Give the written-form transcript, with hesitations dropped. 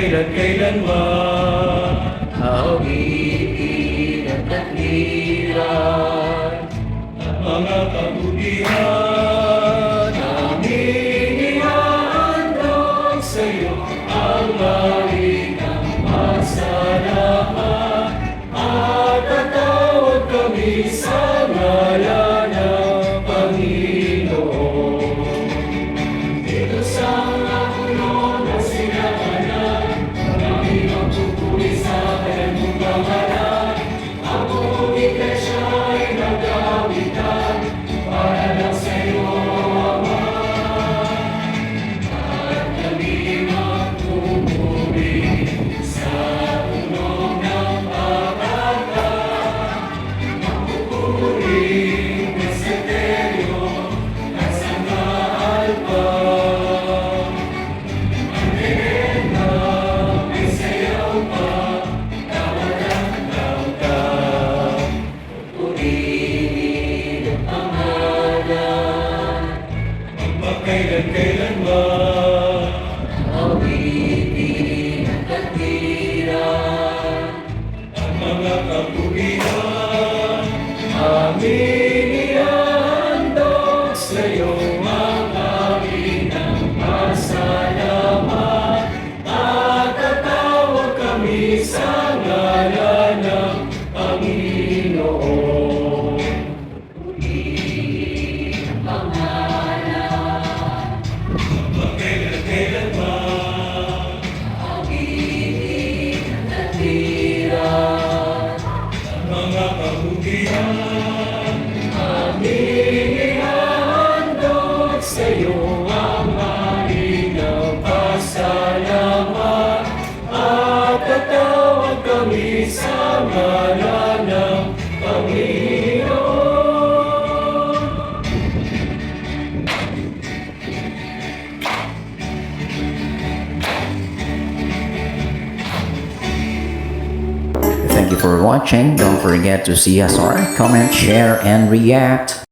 magkailan-kailanman. Awitin at takliran at mga kabutihan. Aming ihahandog sa'yo ang marinang pasalamat at tatawag kami sa ngalan ng Panginoon. Dito sa napuno na sinakanan, kami magpupuri sa kanyang mong pangalan. Ang buong iglesia ay nagkawitan para lang sa iyo, Ama. At kami magpupuri sa tunog ng pagkakata. Magpupuri ng Seteryo at sa Alpa. Ang Regena ay sayaw pa, tawanan ka. Purihin ang pangalan, magpakailan-kailanman. Awitin ang katwiran at mga kabutihan. Aming ihahandog sa'yo ang marinang pasalamat at tatawag kami sa ngalan ng Panginoon. Purihin ang pangalan, magpakailan-kailanman. Awitin ang katwiran at mga kabutihan. Aming ihahandog sa'yo ang marinang pasalamat at tatawag kami sa ngalan ng Panginoon. Thank you for watching. Don't forget to CSR, comment, share, and react.